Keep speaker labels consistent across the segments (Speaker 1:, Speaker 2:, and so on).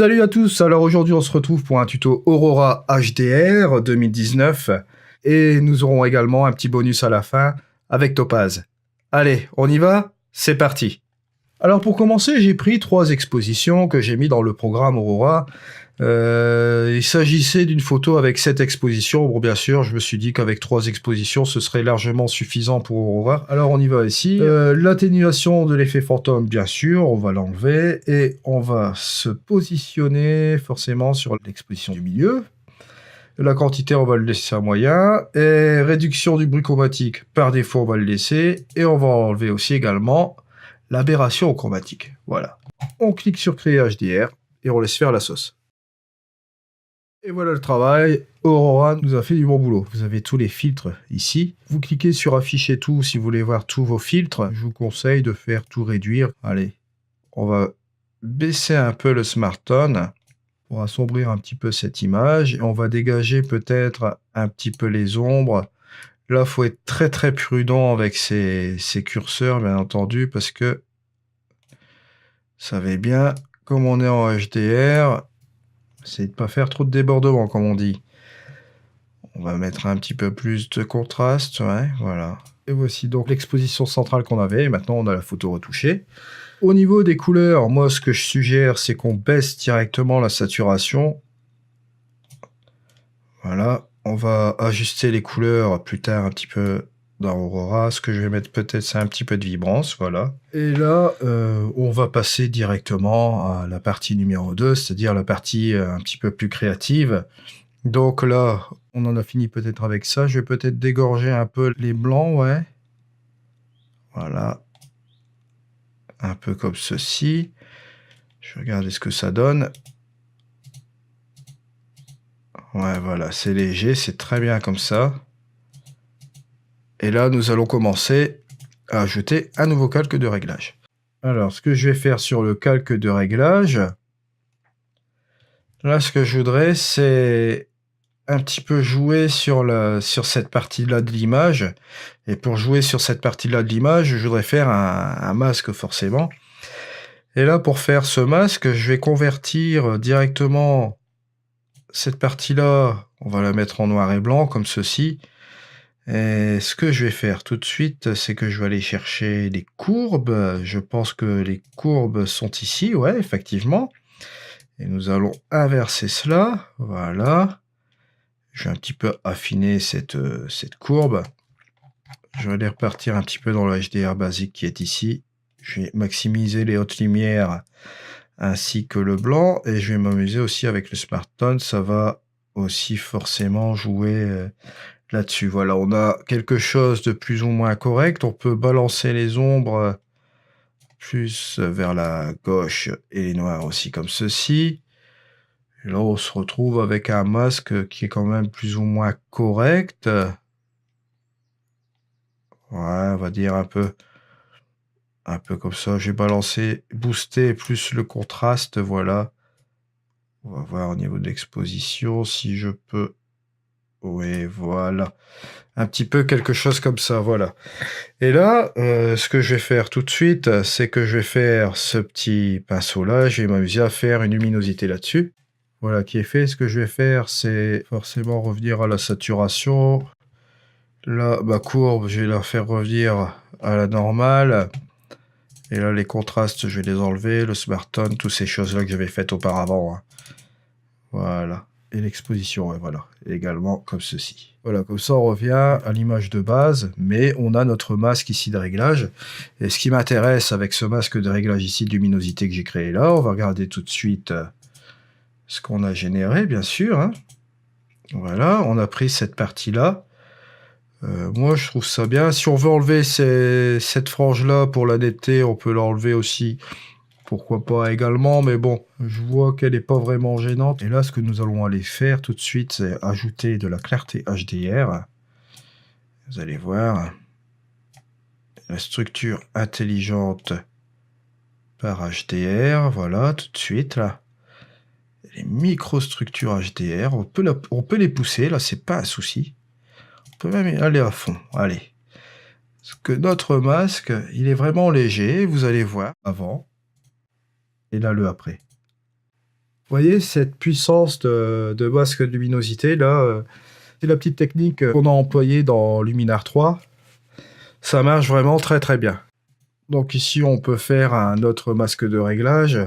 Speaker 1: Salut à tous, alors aujourd'hui on se retrouve pour un tuto Aurora HDR 2019 et nous aurons également un petit bonus à la fin avec Topaz. Allez, on y va? C'est parti! Alors pour commencer, j'ai pris 3 expositions que j'ai mis dans le programme Aurora. Il s'agissait d'une photo avec 7 expositions. Bon, bien sûr, je me suis dit qu'avec 3 expositions, ce serait largement suffisant pour Aurora. Alors on y va ici. L'atténuation de l'effet fantôme, bien sûr, on va l'enlever. Et on va se positionner forcément sur l'exposition du milieu. La quantité, on va le laisser à moyen. Et réduction du bruit chromatique, par défaut, on va le laisser. Et on va enlever aussi également l'aberration chromatique. Voilà. On clique sur créer HDR et on laisse faire la sauce. Et voilà le travail. Aurora nous a fait du bon boulot. Vous avez tous les filtres ici. Vous cliquez sur afficher tout si vous voulez voir tous vos filtres. Je vous conseille de faire tout réduire. Allez, on va baisser un peu le Smart Tone pour assombrir un petit peu cette image. Et on va dégager peut-être un petit peu les ombres. Là, il faut être très très prudent avec ces curseurs, bien entendu, parce que vous savez bien, comme on est en HDR, c'est de ne pas faire trop de débordement, comme on dit. On va mettre un petit peu plus de contraste, ouais, voilà. Et voici donc l'exposition centrale qu'on avait. Et maintenant, on a la photo retouchée. Au niveau des couleurs, moi, ce que je suggère, c'est qu'on baisse directement la saturation. Voilà. On va ajuster les couleurs plus tard un petit peu dans Aurora. Ce que je vais mettre peut-être, c'est un petit peu de vibrance, voilà. Et là, on va passer directement à la partie numéro 2, c'est-à-dire la partie un petit peu plus créative. Donc là, on en a fini peut-être avec ça. Je vais peut-être dégorger un peu les blancs, ouais. Voilà. Un peu comme ceci. Je vais regarder ce que ça donne. Ouais, voilà, c'est léger, c'est très bien comme ça. Et là, nous allons commencer à ajouter un nouveau calque de réglage. Alors, ce que je vais faire sur le calque de réglage, là, ce que je voudrais, c'est un petit peu jouer sur cette partie-là de l'image. Et pour jouer sur cette partie-là de l'image, je voudrais faire un masque forcément. Et là, pour faire ce masque, je vais convertir directement cette partie-là. On va la mettre en noir et blanc, comme ceci. Et ce que je vais faire tout de suite, c'est que je vais aller chercher les courbes. Je pense que les courbes sont ici, ouais, effectivement. Et nous allons inverser cela. Voilà. Je vais un petit peu affiner cette courbe. Je vais aller repartir un petit peu dans le HDR basique qui est ici. Je vais maximiser les hautes lumières ainsi que le blanc. Et je vais m'amuser aussi avec le Smart Tone. Ça va aussi forcément jouer là-dessus. Voilà, on a quelque chose de plus ou moins correct. On peut balancer les ombres plus vers la gauche et les noirs aussi comme ceci. Et là, on se retrouve avec un masque qui est quand même plus ou moins correct. Ouais, on va dire un peu comme ça. J'ai balancé, boosté plus le contraste, voilà. On va voir au niveau de l'exposition si je peux. Oui, voilà. Un petit peu quelque chose comme ça, voilà. Et là, ce que je vais faire tout de suite, c'est que je vais faire ce petit pinceau-là. Je vais m'amuser à faire une luminosité là-dessus. Voilà, qui est fait. Ce que je vais faire, c'est forcément revenir à la saturation. Là, ma courbe, je vais la faire revenir à la normale. Et là, les contrastes, je vais les enlever. Le Smart Tone, toutes ces choses-là que j'avais faites auparavant, hein. Voilà. Et l'exposition, ouais, voilà. Et également comme ceci. Voilà, comme ça, on revient à l'image de base, mais on a notre masque ici de réglage. Et ce qui m'intéresse avec ce masque de réglage ici de luminosité que j'ai créé là, on va regarder tout de suite ce qu'on a généré, bien sûr, hein. Voilà, on a pris cette partie-là. Moi, je trouve ça bien. Si on veut enlever cette frange-là pour la netteté, on peut l'enlever aussi. Pourquoi pas également, mais bon, je vois qu'elle n'est pas vraiment gênante. Et là, ce que nous allons aller faire tout de suite, c'est ajouter de la clarté HDR. Vous allez voir. La structure intelligente par HDR, voilà, tout de suite, là. Les microstructures HDR, on peut les pousser, là, c'est pas un souci. On peut même aller à fond, allez. Parce que notre masque, il est vraiment léger, vous allez voir, avant. Et là, le après. voyez cette puissance de masque de luminosité là, c'est la petite technique qu'on a employée dans Luminar 3. Ça marche vraiment très, très bien. Donc ici, on peut faire un autre masque de réglage.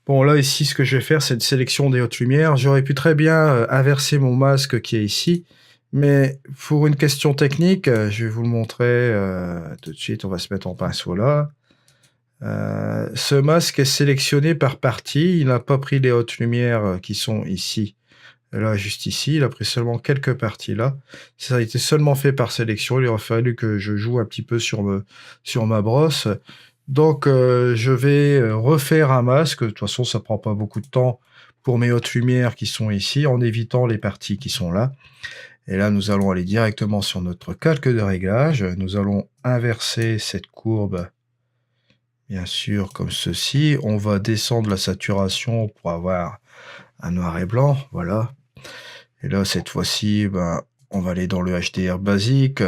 Speaker 1: Bon, là, ici, ce que je vais faire, c'est une sélection des hautes lumières. J'aurais pu très bien inverser mon masque qui est ici, mais pour une question technique, je vais vous le montrer tout de suite. On va se mettre en pinceau là. Ce masque est sélectionné par partie. Il n'a pas pris les hautes lumières qui sont ici. Là, juste ici, il a pris seulement quelques parties là. Ça a été seulement fait par sélection. Il aurait fallu que je joue un petit peu sur ma brosse. Donc, je vais refaire un masque. De toute façon, ça prend pas beaucoup de temps pour mes hautes lumières qui sont ici, en évitant les parties qui sont là. Et là, nous allons aller directement sur notre calque de réglage. Nous allons inverser cette courbe, bien sûr, comme ceci. On va descendre la saturation pour avoir un noir et blanc. Voilà. Et là, cette fois-ci, ben, on va aller dans le HDR basique.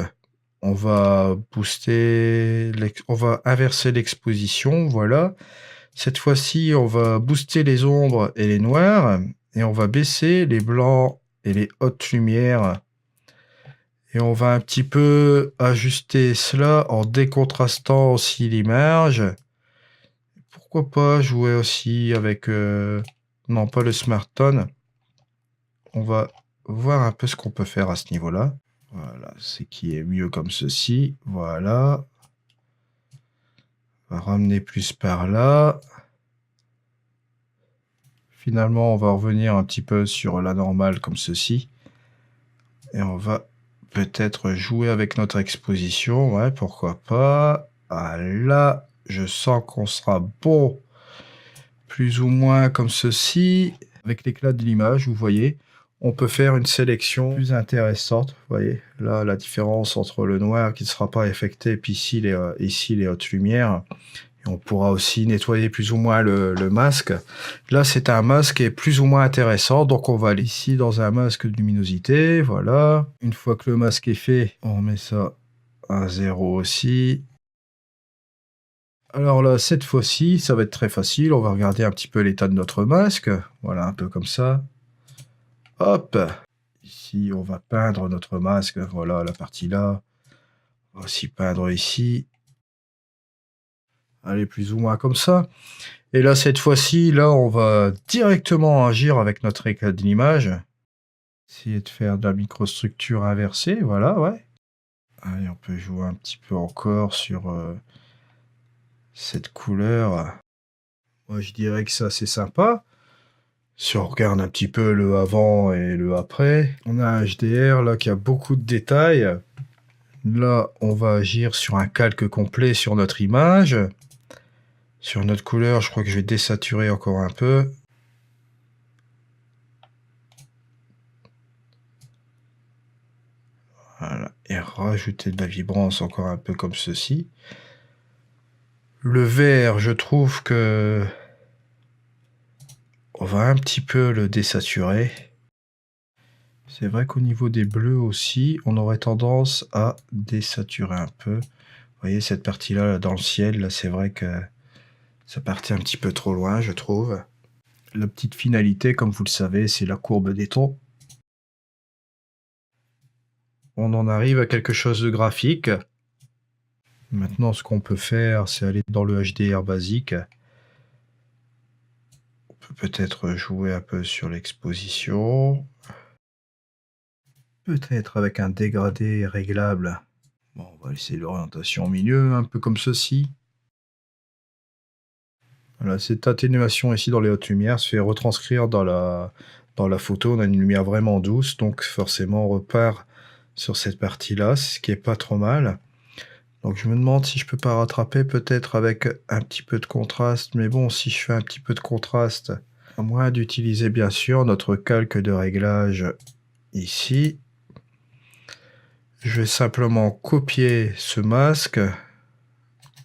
Speaker 1: On va booster, on va inverser l'exposition, voilà. Cette fois-ci, on va booster les ombres et les noirs, et on va baisser les blancs et les hautes lumières. Et on va un petit peu ajuster cela en décontrastant aussi l'image. Pourquoi pas jouer aussi avec... non, pas le Smart Tone. On va voir un peu ce qu'on peut faire à ce niveau-là. Voilà, c'est qui est mieux comme ceci. Voilà. On va ramener plus par là. Finalement, on va revenir un petit peu sur la normale comme ceci. Et on va peut-être jouer avec notre exposition. Ouais, pourquoi pas. Ah là, je sens qu'on sera bon. Plus ou moins comme ceci. Avec l'éclat de l'image, vous voyez, on peut faire une sélection plus intéressante. Vous voyez, là, la différence entre le noir qui ne sera pas affecté, et puis ici les hautes lumières. Et on pourra aussi nettoyer plus ou moins le masque. Là, c'est un masque qui est plus ou moins intéressant. Donc, on va aller ici dans un masque de luminosité. Voilà. Une fois que le masque est fait, on met ça à 0 aussi. Alors là, cette fois-ci, ça va être très facile. On va regarder un petit peu l'état de notre masque. Voilà, un peu comme ça. Hop! Ici, on va peindre notre masque. Voilà, la partie là. On va aussi peindre ici. Allez, plus ou moins comme ça. Et là, cette fois-ci, là, on va directement agir avec notre éclat de l'image. Essayer de faire de la microstructure inversée, voilà, ouais. Allez, on peut jouer un petit peu encore sur cette couleur. Moi, je dirais que c'est assez sympa. Si on regarde un petit peu le avant et le après, on a un HDR là qui a beaucoup de détails. Là, on va agir sur un calque complet sur notre image. Sur notre couleur, je crois que je vais désaturer encore un peu. Voilà. Et rajouter de la vibrance encore un peu comme ceci. Le vert, je trouve que on va un petit peu le désaturer. C'est vrai qu'au niveau des bleus aussi, on aurait tendance à désaturer un peu. Vous voyez cette partie-là là, dans le ciel, là c'est vrai que ça partait un petit peu trop loin, je trouve. La petite finalité, comme vous le savez, c'est la courbe des tons. On en arrive à quelque chose de graphique. Maintenant, ce qu'on peut faire, c'est aller dans le HDR basique. On peut peut-être jouer un peu sur l'exposition. Peut-être avec un dégradé réglable. Bon, on va laisser l'orientation au milieu, un peu comme ceci. Voilà, cette atténuation ici dans les hautes lumières se fait retranscrire dans la photo. On a une lumière vraiment douce, donc forcément on repart sur cette partie-là, ce qui est pas trop mal. Donc je me demande si je peux pas rattraper peut-être avec un petit peu de contraste, mais bon, si je fais un petit peu de contraste, à moins d'utiliser bien sûr notre calque de réglage ici, je vais simplement copier ce masque,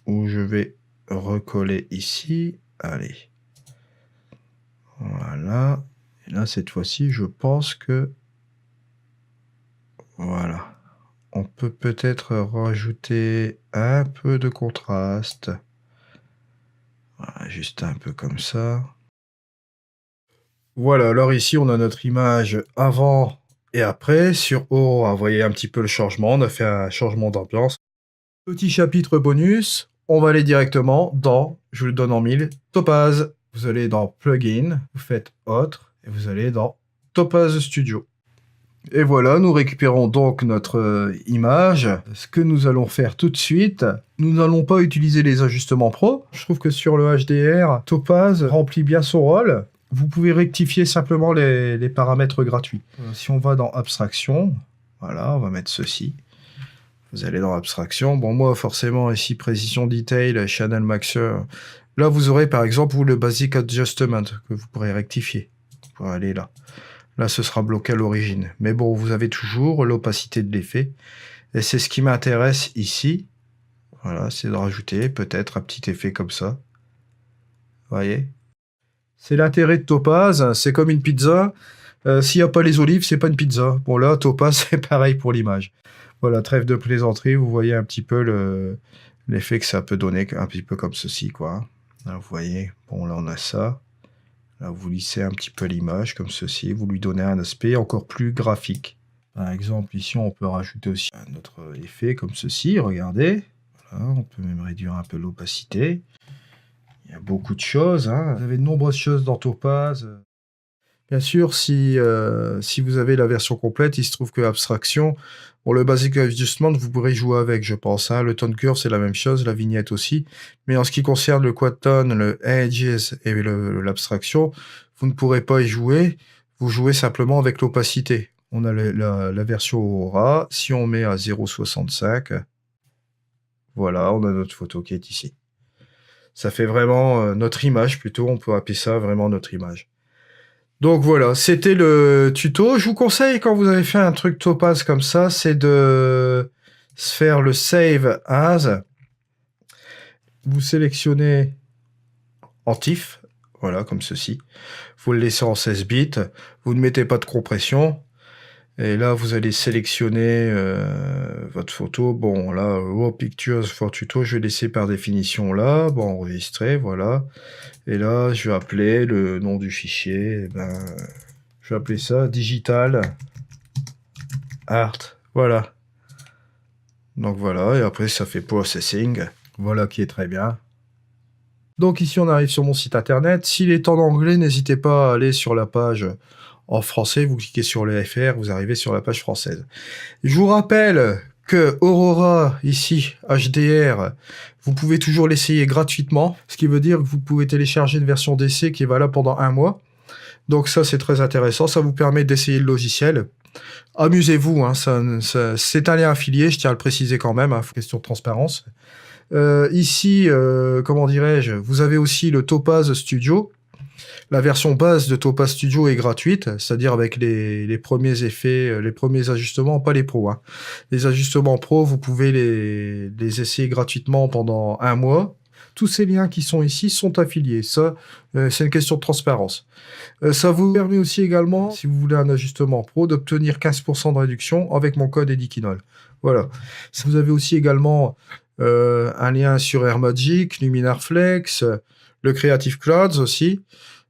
Speaker 1: où je vais recoller ici. Allez. Voilà. Et là, cette fois-ci, je pense que... Voilà. On peut peut-être rajouter un peu de contraste. Voilà, juste un peu comme ça. Voilà, alors ici, on a notre image avant et après sur Aurora. Vous voyez un petit peu le changement, on a fait un changement d'ambiance. Petit chapitre bonus, on va aller directement dans, je vous le donne en mille, Topaz. Vous allez dans Plugin, vous faites Autre, et vous allez dans Topaz Studio. Et voilà, nous récupérons donc notre image. Ce que nous allons faire tout de suite, nous n'allons pas utiliser les ajustements pro. Je trouve que sur le HDR, Topaz remplit bien son rôle. Vous pouvez rectifier simplement les paramètres gratuits. Si on va dans Abstraction, voilà, on va mettre ceci. Vous allez dans Abstraction. Bon, moi, forcément, ici, Précision Detail, Channel Maxer. Là, vous aurez, par exemple, le Basic Adjustment, que vous pourrez rectifier. Vous pourrez aller là. Là, ce sera bloqué à l'origine. Mais bon, vous avez toujours l'opacité de l'effet. Et c'est ce qui m'intéresse ici. Voilà, c'est de rajouter peut-être un petit effet comme ça. Vous voyez? C'est l'intérêt de Topaz. C'est comme une pizza. S'il n'y a pas les olives, c'est pas une pizza. Bon, là, Topaz, c'est pareil pour l'image. Voilà, trêve de plaisanterie. Vous voyez un petit peu l'effet que ça peut donner, un petit peu comme ceci, quoi. Là, vous voyez, bon, là, on a ça. Là, vous lissez un petit peu l'image comme ceci, vous lui donnez un aspect encore plus graphique. Par exemple, ici, on peut rajouter aussi un autre effet comme ceci, regardez. Voilà, on peut même réduire un peu l'opacité. Il y a beaucoup de choses, hein. Vous avez de nombreuses choses dans Topaz. Bien sûr, si vous avez la version complète, il se trouve que Abstraction, bon, le Basic Adjustment, vous pourrez jouer avec, je pense. Hein. Le Tone Curve, c'est la même chose, la vignette aussi. Mais en ce qui concerne le Quad Tone, le Edges et l'Abstraction, vous ne pourrez pas y jouer. Vous jouez simplement avec l'opacité. On a la version Aurora. Si on met à 0,65, voilà, on a notre photo qui est ici. Ça fait vraiment notre image, plutôt. On peut appeler ça vraiment notre image. Donc voilà, c'était le tuto. Je vous conseille, quand vous avez fait un truc Topaz comme ça, c'est de faire le Save As. Vous sélectionnez en TIFF, voilà, comme ceci. Vous le laissez en 16 bits. Vous ne mettez pas de compression. Et là, vous allez sélectionner votre photo. Bon, là, Raw Pictures for Tuto, je vais laisser par définition là. Bon, enregistrer, voilà. Et là, je vais appeler le nom du fichier. Je vais appeler ça Digital Art. Voilà. Donc voilà, et après, ça fait Processing. Voilà qui est très bien. Donc ici, on arrive sur mon site internet. S'il est en anglais, n'hésitez pas à aller sur la page en français. Vous cliquez sur le FR, vous arrivez sur la page française. Je vous rappelle que Aurora, ici, HDR, vous pouvez toujours l'essayer gratuitement, ce qui veut dire que vous pouvez télécharger une version d'essai qui est valable pendant 1 mois. Donc ça, c'est très intéressant, ça vous permet d'essayer le logiciel. Amusez-vous, hein, c'est un lien affilié, je tiens à le préciser quand même, hein, question de transparence. Ici, comment dirais-je, vous avez aussi le Topaz Studio. La version base de Topaz Studio est gratuite, c'est-à-dire avec les premiers effets, les premiers ajustements, pas les pros. Hein. Les ajustements pro, vous pouvez les essayer gratuitement pendant 1 mois. Tous ces liens qui sont ici sont affiliés. Ça, c'est une question de transparence. Ça vous permet aussi également, si vous voulez un ajustement pro, d'obtenir 15% de réduction avec mon code Edikinol. Voilà. Vous avez aussi également un lien sur AirMagic, Luminar Flex, le Creative Clouds aussi.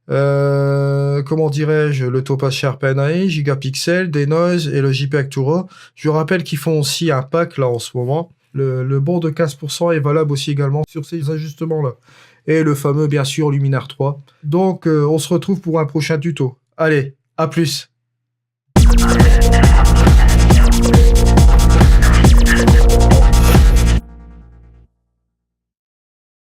Speaker 1: Comment dirais-je, le Topaz Sharpen AI, Gigapixel, Denoise et le JPEG Turo. Je vous rappelle qu'ils font aussi un pack là en ce moment. Le bon de 15% est valable aussi également sur ces ajustements-là. Et le fameux, bien sûr, Luminar 3. Donc, on se retrouve pour un prochain tuto. Allez, à plus!